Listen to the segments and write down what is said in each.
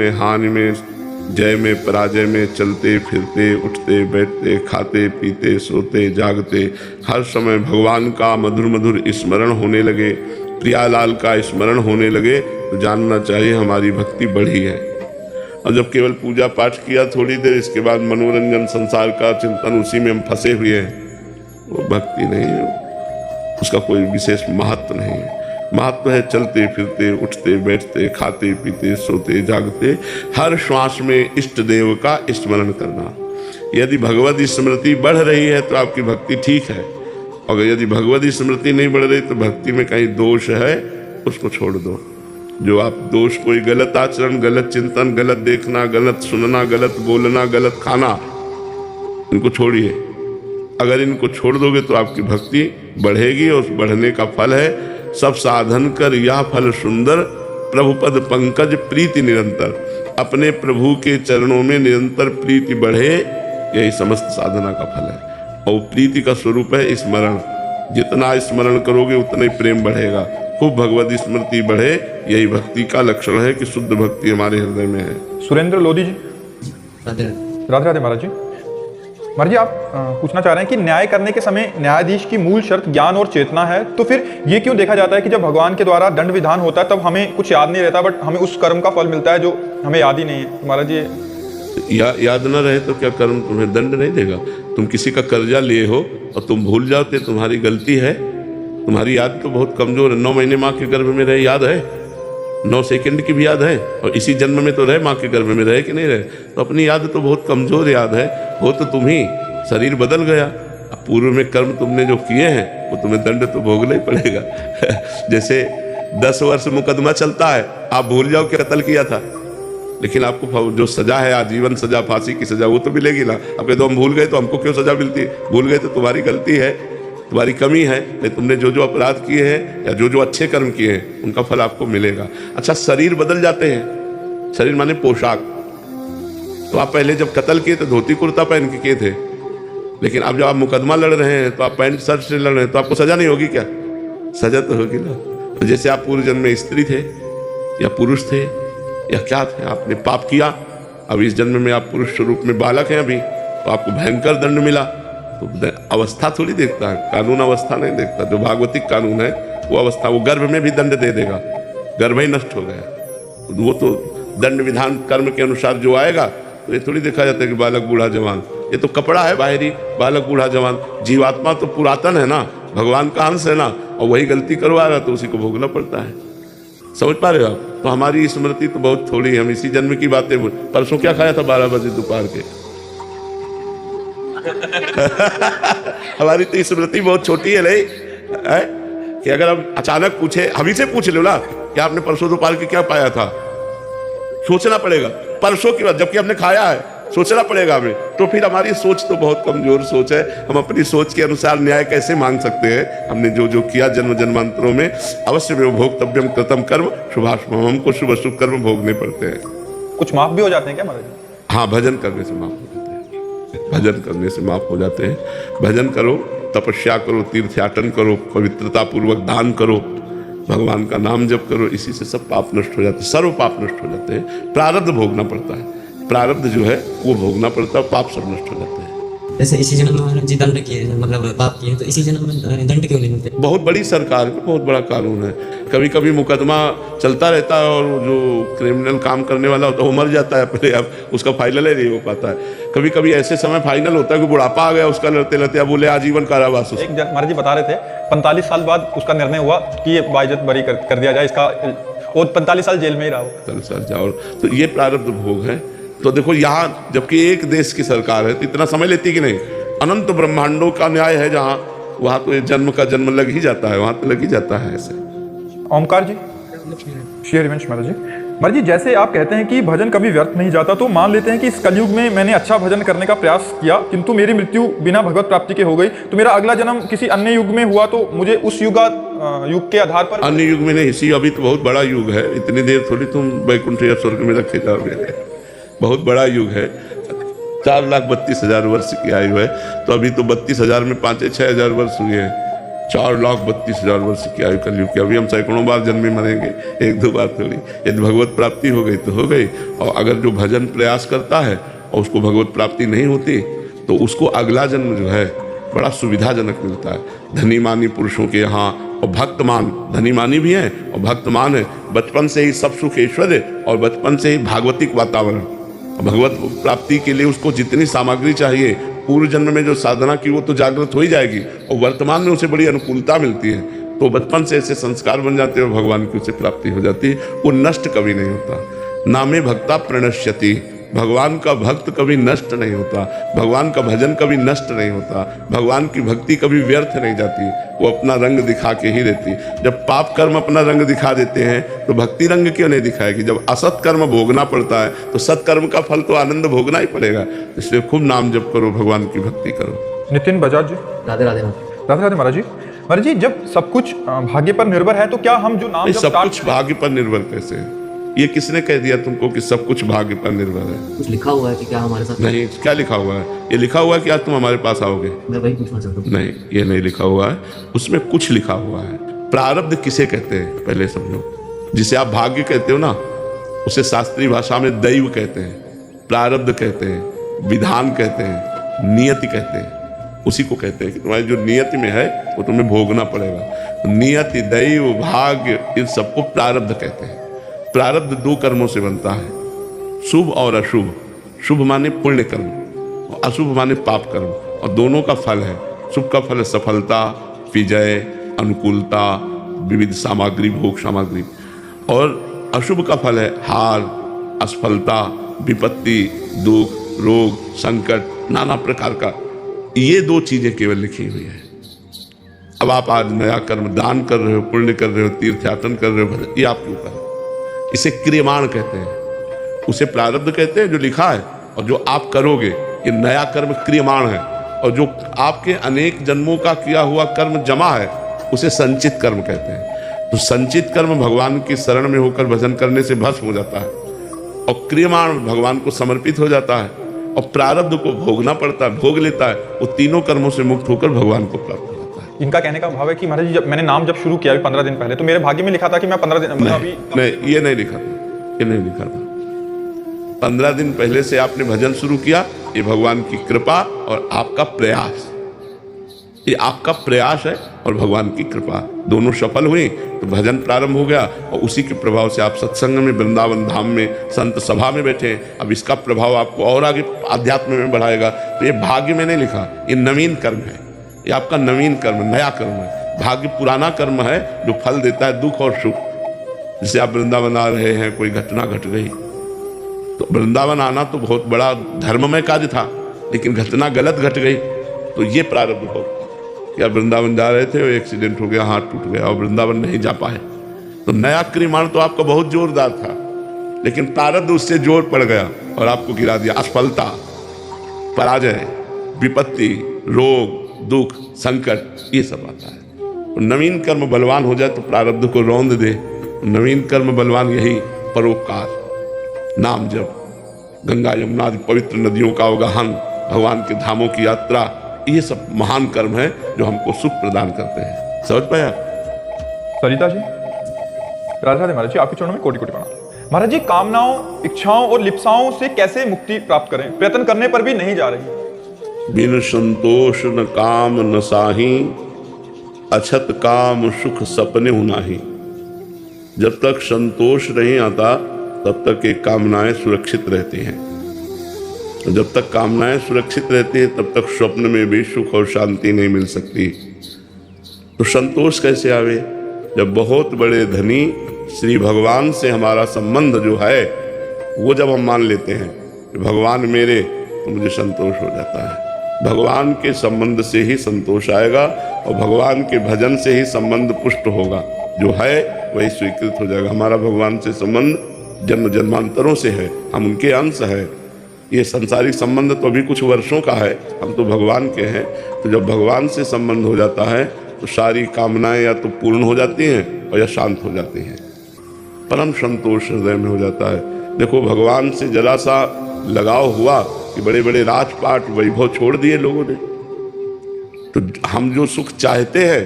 में, हानि में, जय में, पराजय में, चलते फिरते, उठते बैठते, खाते पीते, सोते जागते, हर समय भगवान का मधुर मधुर स्मरण होने लगे, प्रियालाल का स्मरण होने लगे, तो जानना चाहिए हमारी भक्ति बढ़ी है। और जब केवल पूजा पाठ किया थोड़ी देर, इसके बाद मनोरंजन, संसार का चिंतन, उसी में हम फंसे हुए हैं, वो भक्ति नहीं है, उसका कोई विशेष महत्व नहीं है। महत्व है चलते फिरते, उठते बैठते, खाते पीते, सोते जागते, हर श्वास में इष्ट देव का स्मरण करना। यदि भगवत स्मृति बढ़ रही है तो आपकी भक्ति ठीक है, और यदि भगवत स्मृति नहीं बढ़ रही तो भक्ति में कहीं दोष है, उसको छोड़ दो। जो आप दोष, कोई गलत आचरण, गलत चिंतन, गलत देखना, गलत सुनना, गलत बोलना, गलत खाना, इनको छोड़िए। अगर इनको छोड़ दोगे तो आपकी भक्ति बढ़ेगी, और उस बढ़ने का फल है सब साधन कर यह फल सुंदर, प्रभु पद पंकज प्रीति निरंतर। अपने प्रभु के चरणों में निरंतर प्रीति बढ़े, यही समस्त साधना का फल है। और प्रीति का स्वरूप है स्मरण। जितना स्मरण करोगे उतना ही प्रेम बढ़ेगा, खूब भगवत स्मृति बढ़े, यही भक्ति का लक्षण है कि शुद्ध भक्ति हमारे हृदय में है। सुरेंद्र लोधी जी, राधे राधे महाराज जी। महाराज जी, आप पूछना चाह रहे हैं कि न्याय करने के समय न्यायाधीश की मूल शर्त ज्ञान और चेतना है, तो फिर ये क्यों देखा जाता है कि जब भगवान के द्वारा दंड विधान होता है तब हमें कुछ याद नहीं रहता, बट हमें उस कर्म का फल मिलता है जो हमें याद ही नहीं है? महाराज जी, याद न रहे तो क्या कर्म तुम्हें दंड नहीं देगा? तुम किसी का कर्जा लिए हो और तुम भूल जाते, तुम्हारी गलती है। तुम्हारी याद तो बहुत कमजोर है। 9 महीने माँ के गर्भ में रहे, याद है? 9 सेकंड की भी याद है, और इसी जन्म में तो रहे, माँ के गर्भ में रहे कि नहीं रहे? तो अपनी याद तो बहुत कमजोर याद है। हो तो तुम ही, शरीर बदल गया। अब पूर्व में कर्म तुमने जो किए हैं वो तुम्हें दंड तो भोगना ही पड़ेगा। जैसे 10 वर्ष मुकदमा चलता है, आप भूल जाओ कि कत्ल किया था, लेकिन आपको जो सजा है, आजीवन सजा, फांसी की सजा, वो तो मिलेगी ना। अब तो हम भूल गए तो हमको क्यों सजा मिलती है? भूल गए तो तुम्हारी गलती है, तुम्हारी कमी है। तुमने जो जो अपराध किए हैं या जो जो अच्छे कर्म किए हैं उनका फल आपको मिलेगा। अच्छा, शरीर बदल जाते हैं। शरीर माने पोशाक। तो आप पहले जब कत्ल किए तो धोती कुर्ता पहन के किए थे, लेकिन अब जब आप मुकदमा लड़ रहे हैं तो आप पैंट शर्ट से लड़ रहे हैं, तो आपको सजा नहीं होगी क्या? सजा तो होगी ना। तो जैसे आप पूर्व जन्म में स्त्री थे या पुरुष थे या क्या थे, आपने पाप किया, अब इस जन्म में आप पुरुष स्वरूप में बालक हैं अभी, तो आपको भयंकर दंड मिला। तो अवस्था थोड़ी देखता है, कानून अवस्था नहीं देखता। जो भागवतिक कानून है वो अवस्था, वो गर्भ में भी दंड दे देगा। गर्भ ही नष्ट हो गया, वो तो दंड विधान कर्म के अनुसार जो आएगा। तो ये थोड़ी देखा जाता है कि बालक बूढ़ा जवान, ये तो कपड़ा है बाहरी, बालक बूढ़ा जवान। जीवात्मा तो पुरातन है ना, भगवान का अंश है ना, और वही गलती करवाएगा तो उसी को भोगना पड़ता है। समझ पा रहे हो आप? तो हमारी स्मृति तो बहुत थोड़ी है, हम इसी जन्म की बातें परसों क्या खाया था 12 बजे दोपहर के? हमारी तो स्मृति बहुत छोटी है, नहीं है? कि अगर हम अचानक पूछे, हम ही से पूछ लो ना कि आपने परसों दोपहर के क्या पाया था, सोचना पड़ेगा। परसों की बात, जबकि हमने खाया है, सोचना पड़ेगा हमें। तो फिर हमारी सोच तो बहुत कमजोर सोच है। हम अपनी सोच के अनुसार न्याय कैसे मांग सकते हैं? हमने जो जो किया जन्म जन्मांतरों में, अवश्य में भोक्तव्यम कृतम कर्म शुभाशुभम, हमको शुभ अशुभ कर्म भोगने पड़ते हैं। कुछ माफ भी हो जाते हैं क्या महाराज जी? हाँ, भजन करने से माफ हो जाते हैं। भजन करने से माफ हो जाते हैं। भजन करो, तपस्या करो, तीर्थयाटन करो, पवित्रता पूर्वक दान करो, भगवान का नाम जप करो, इसी से सब पाप नष्ट हो जाते हैं, सर्व पाप नष्ट हो जाते हैं। प्रारब्ध भोगना पड़ता है, प्रारब्ध जो है वो भोगना पड़ता है, पाप सब नष्ट हो जाते हैं। जैसे इसी जन्म में जी दंड किए, मतलब पाप किए, तो इसी जन्म में दंड क्यों नहीं मिलते? बहुत बड़ी सरकार है, बहुत बड़ा कानून है। कभी कभी मुकदमा चलता रहता है और जो क्रिमिनल काम करने वाला होता है वो मर जाता है पहले, अब उसका फाइनल ही नहीं हो पाता है। कभी कभी ऐसे समय फाइनल होता है कि बुढ़ापा आ गया उसका, लड़ते लड़ते अब बोले आजीवन कारावास। एक महाराज जी बता रहे थे 45 साल बाद उसका निर्णय हुआ कि ये बाइज्जत बरी कर दिया जाए इसका, और 45 साल जेल में ही रहा। 45 साल जाओ, तो ये प्रारब्ध भोग है। तो देखो यहाँ, जबकि एक देश की सरकार है तो इतना समय लेती कि नहीं? अनंत ब्रह्मांडों का न्याय है जहाँ, वहाँ तो जन्म का जन्म लग ही जाता है, वहाँ तो लग ही जाता है ऐसे। ओमकार जी, श्री हरिवंश महाराज जी। महाराज जी, जैसे आप कहते हैं कि भजन कभी व्यर्थ नहीं जाता, तो मान लेते हैं कि इस कलयुग में मैंने अच्छा भजन करने का प्रयास किया, किंतु मेरी मृत्यु बिना भगवत प्राप्ति के हो गई, तो मेरा अगला जन्म किसी अन्य युग में हुआ तो मुझे उस युग के आधार पर? अन्य युग में नहीं, इसी, अभी तो बहुत बड़ा युग है, इतनी देर थोड़ी तुम वैकुंठ या स्वर्ग में रखे जाओगे। बहुत बड़ा युग है, 4,32,000 वर्ष की आयु है, तो अभी तो 32,000 में 5-6 हजार वर्ष हुए हैं। 4,32,000 वर्ष की आयु कलयुग की। अभी हम सैकड़ों बार जन्मे मरेंगे, एक दो बार थोड़ी। यदि भगवत प्राप्ति हो गई तो हो गई, और अगर जो भजन प्रयास करता है और उसको भगवत प्राप्ति नहीं होती तो उसको अगला जन्म जो है बड़ा सुविधाजनक मिलता है। धनी मानी पुरुषों के यहाँ और भक्तमान, धनी मानी भी है और भक्तमान है, बचपन से ही सब सुख ऐश्वर्य और बचपन से ही भागवतिक वातावरण। भगवत प्राप्ति के लिए उसको जितनी सामग्री चाहिए, पूर्व जन्म में जो साधना की वो तो जागृत हो ही जाएगी और वर्तमान में उसे बड़ी अनुकूलता मिलती है, तो बचपन से ऐसे संस्कार बन जाते हैं और भगवान की उसे प्राप्ति हो जाती है। वो नष्ट कभी नहीं होता। नामे भक्ता प्रणश्यति, भगवान का भक्त कभी नष्ट नहीं होता, भगवान का भजन कभी नष्ट नहीं होता, भगवान की भक्ति कभी व्यर्थ नहीं जाती, वो अपना रंग दिखा के ही रहती। जब पाप कर्म अपना रंग दिखा देते हैं तो भक्ति रंग क्यों नहीं दिखाएगी? जब असत कर्म भोगना पड़ता है तो सत्कर्म का फल तो आनंद भोगना ही पड़ेगा। इसलिए खूब नाम जप करो, भगवान की भक्ति करो। नितिन बजाज जी। राधे राधे। राधे राधे महाराज जी। महाराज जी, जब सब कुछ भाग्य पर निर्भर है तो क्या हम जो नाम सब कुछ भाग्य पर निर्भर कैसे है? ये किसने कह दिया तुमको कि सब कुछ भाग्य पर निर्भर है? कुछ लिखा हुआ है कि क्या हमारे साथ? नहीं, क्या लिखा हुआ है? ये लिखा हुआ है कि आज तुम हमारे पास आओगे? मैं वही पूछना चाहता हूँ। नहीं, ये नहीं लिखा हुआ है, उसमें कुछ लिखा हुआ है। प्रारब्ध किसे कहते हैं पहले समझो। जिसे आप भाग्य कहते हो ना, उसे शास्त्रीय भाषा में दैव कहते हैं, प्रारब्ध कहते हैं, विधान कहते हैं, नियति कहते हैं। उसी को कहते हैं कि तुम्हारी जो नियति में है वो तुम्हें भोगना पड़ेगा। नियति, दैव, भाग्य, इन सबको प्रारब्ध कहते हैं। प्रारब्ध दो कर्मों से बनता है, शुभ और अशुभ। शुभ माने पुण्य कर्म और अशुभ माने पाप कर्म, और दोनों का फल है। शुभ का फल है सफलता, विजय, अनुकूलता, विविध सामग्री, भोग सामग्री, और अशुभ का फल है हार, असफलता, विपत्ति, दुख, रोग, संकट, नाना प्रकार का। ये दो चीजें केवल लिखी हुई है। अब आप आज नया कर्म दान कर रहे हो, पुण्य कर रहे हो, तीर्थयाटन कर रहे हो, ये आपके ऊपर है। इसे क्रियमाण कहते हैं, उसे प्रारब्ध कहते हैं जो लिखा है, और जो आप करोगे ये नया कर्म क्रियमाण है, और जो आपके अनेक जन्मों का किया हुआ कर्म जमा है उसे संचित कर्म कहते हैं। तो संचित कर्म भगवान की शरण में होकर भजन करने से भस्म हो जाता है, और क्रियमाण भगवान को समर्पित हो जाता है, और प्रारब्ध को भोगना पड़ता है, भोग लेता है। वो तीनों कर्मों से मुक्त होकर भगवान को प्राप्त हो जाता है। इनका कहने का भाव है कि महाराज जी, जब मैंने नाम जब शुरू किया 15 दिन पहले, तो मेरे भाग्य में लिखा था कि मैं 15 दिन अभी नहीं, ये नहीं लिखा था, ये नहीं लिखा था। 15 दिन पहले से आपने भजन शुरू किया, ये भगवान की कृपा और आपका प्रयास, ये आपका प्रयास है और भगवान की कृपा, दोनों सफल हुई तो भजन प्रारंभ हो गया, और उसी के प्रभाव से आप सत्संग में, वृंदावन धाम में, संत सभा में बैठे। अब इसका प्रभाव आपको और आगे आध्यात्म में बढ़ाएगा। तो ये भाग्य में नहीं लिखा, ये नवीन कर्म है, ये आपका नवीन कर्म, नया कर्म है। भाग्य पुराना कर्म है जो फल देता है दुख और सुख। जैसे आप वृंदावन आ रहे हैं, कोई घटना घट गई, तो वृंदावन आना तो बहुत बड़ा धर्ममय कार्य था, लेकिन घटना गलत घट गई तो ये प्रारब्ध हो कि आप वृंदावन जा रहे थे और एक्सीडेंट हो गया, हाथ टूट गया और वृंदावन नहीं जा पाए। तो नया क्रियमाण तो आपका बहुत जोरदार था, लेकिन प्रारब्ध उससे जोर पड़ गया और आपको गिरा दिया। असफलता, पराजय, विपत्ति, रोग, दुख, संकट, ये सब आता है। और नवीन कर्म बलवान हो जाए तो प्रारब्ध को रौंद दे। नवीन कर्म बलवान यही परोपकार, नाम जप, गंगा यमुना आदि पवित्र नदियों का अवगाहन, भगवान के धामों की यात्रा, ये सब महान कर्म है जो हमको सुख प्रदान करते हैं। समझ पाया? सरिता जी, राधे राधे महाराज जी, आपके चरणों में कोटि कोटि प्रणाम। महाराज जी, कामनाओं, इच्छाओं और लिप्साओं से कैसे मुक्ति प्राप्त करें? प्रयत्न करने पर भी नहीं जा रही। बिन संतोष न काम न साही, अछत काम सुख सपने हुनाही। जब तक संतोष नहीं आता तब तक ये कामनाएं सुरक्षित रहती हैं। जब तक कामनाएं सुरक्षित रहती हैं तब तक स्वप्न में भी सुख और शांति नहीं मिल सकती। तो संतोष कैसे आवे? जब बहुत बड़े धनी श्री भगवान से हमारा संबंध जो है वो जब हम मान लेते हैं कि भगवान मेरे, तो मुझे संतोष हो जाता है। भगवान के संबंध से ही संतोष आएगा और भगवान के भजन से ही संबंध पुष्ट होगा। जो है वही स्वीकृत हो जाएगा। हमारा भगवान से संबंध जन्म जन्मांतरों से है, हम उनके अंश है। ये संसारिक संबंध तो अभी कुछ वर्षों का है, हम तो भगवान के हैं। तो जब भगवान से संबंध हो जाता है तो सारी कामनाएं या तो पूर्ण हो जाती हैं और या शांत हो जाती हैं। परम संतोष हृदय में हो जाता है। देखो, भगवान से जरा सा लगाव हुआ कि बड़े बड़े राजपाट वैभव छोड़ दिए लोगों ने। तो हम जो सुख चाहते हैं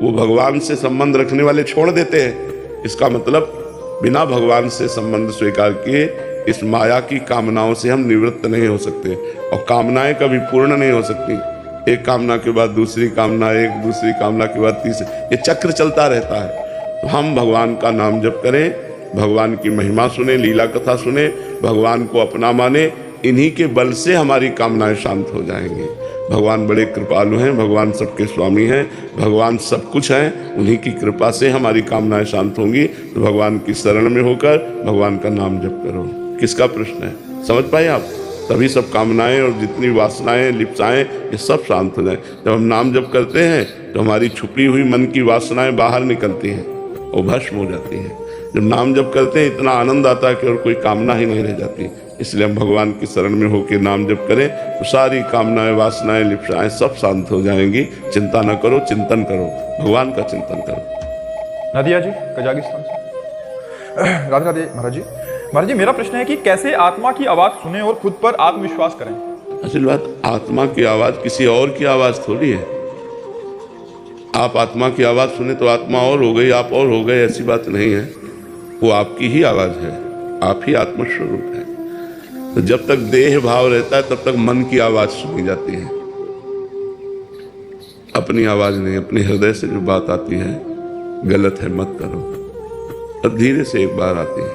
वो भगवान से संबंध रखने वाले छोड़ देते हैं। इसका मतलब बिना भगवान से संबंध स्वीकार किए इस माया की कामनाओं से हम निवृत्त नहीं हो सकते, और कामनाएं कभी पूर्ण नहीं हो सकती। एक कामना के बाद दूसरी कामना, एक दूसरी कामना के बाद तीसरी, ये चक्र चलता रहता है। तो हम भगवान का नाम जप करें, भगवान की महिमा सुने, लीला कथा सुने, भगवान को अपना माने, इन्हीं के बल से हमारी कामनाएं शांत हो जाएंगी। भगवान बड़े कृपालु हैं, भगवान सबके स्वामी हैं, भगवान सब कुछ हैं, उन्हीं की कृपा से हमारी कामनाएं शांत होंगी। तो भगवान की शरण में होकर भगवान का नाम जप करो। किसका प्रश्न है, समझ पाए आप? तभी सब कामनाएं और जितनी वासनाएं, लिप्साएं, ये सब शांत हो जाए। जब हम नाम जप करते हैं तो हमारी छुपी हुई मन की वासनाएं बाहर निकलती हैं और भस्म हो जाती हैं। जब नाम जप करते हैं इतना आनंद आता है कि और कोई कामना ही नहीं रह जाती। इसलिए हम भगवान की शरण में होकर नाम जप करें तो सारी कामनाएं, वासनाएं, लिप्साएं सब शांत हो जाएंगी। चिंता न करो, चिंतन करो, भगवान का चिंतन करो। नदिया जी कजाकिस्तान से। राधे राधे महाराज जी। महाराज जी, मेरा प्रश्न है कि कैसे आत्मा की आवाज़ सुने और खुद पर आत्मविश्वास करें? असल बात, आत्मा की आवाज़ किसी और की आवाज़ थोड़ी है। आप आत्मा की आवाज़ सुने तो आत्मा और हो गई, आप और हो गए, ऐसी बात नहीं है। वो आपकी ही आवाज़ है, आप ही आत्मस्वरूप है। तो जब तक देह भाव रहता है तब तक मन की आवाज़ सुनी जाती है, अपनी आवाज़ नहीं। अपने हृदय से जो बात आती है, गलत है मत करो, अब धीरे से एक बार आती है,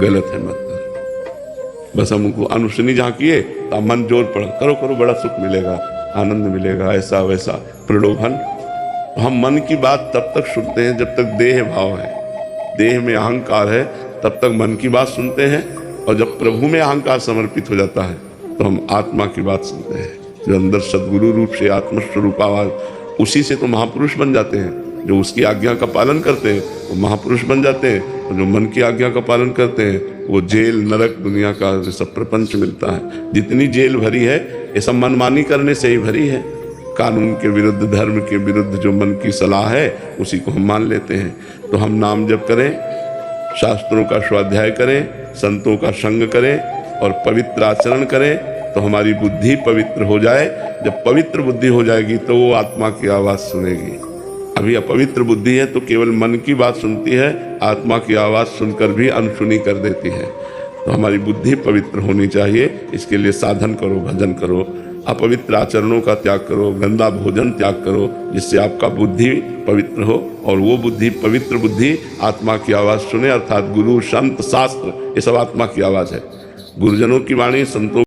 गलत है मत करो। बस हमको अनुसुनी झांकिए तो मन जोर पड़, करो करो, बड़ा सुख मिलेगा, आनंद मिलेगा, ऐसा वैसा प्रलोभन। हम मन की बात तब तक सुनते हैं जब तक देह भाव है, देह में अहंकार है, तब तक मन की बात सुनते हैं। और जब प्रभु में अहंकार समर्पित हो जाता है तो हम आत्मा की बात सुनते हैं, जो अंदर सद्गुरु रूप से आत्मस्वरूप आवाज, उसी से तो महापुरुष बन जाते हैं। जो उसकी आज्ञा का पालन करते हैं वो महापुरुष बन जाते हैं, और जो मन की आज्ञा का पालन करते हैं वो जेल, नरक, दुनिया का सब प्रपंच मिलता है। जितनी जेल भरी है ये सब मनमानी करने से ही भरी है। कानून के विरुद्ध, धर्म के विरुद्ध जो मन की सलाह है उसी को हम मान लेते हैं। तो हम नाम जप करें, शास्त्रों का स्वाध्याय करें, संतों का संग करें और पवित्र आचरण करें तो हमारी बुद्धि पवित्र हो जाए। जब पवित्र बुद्धि हो जाएगी तो वो आत्मा की आवाज़ सुनेगी। अभी अपवित्र बुद्धि है तो केवल मन की बात सुनती है, आत्मा की आवाज़ सुनकर भी अनसुनी कर देती है। तो हमारी बुद्धि पवित्र होनी चाहिए। इसके लिए साधन करो, भजन करो, अपवित्र आचरणों का त्याग करो, गंदा भोजन त्याग करो, जिससे आपका बुद्धि पवित्र हो। और वो बुद्धि, पवित्र बुद्धि आत्मा की आवाज़ सुने, अर्थात गुरु, संत, शास्त्र, ये सब आत्मा की आवाज़ है। गुरुजनों की वाणी, संतों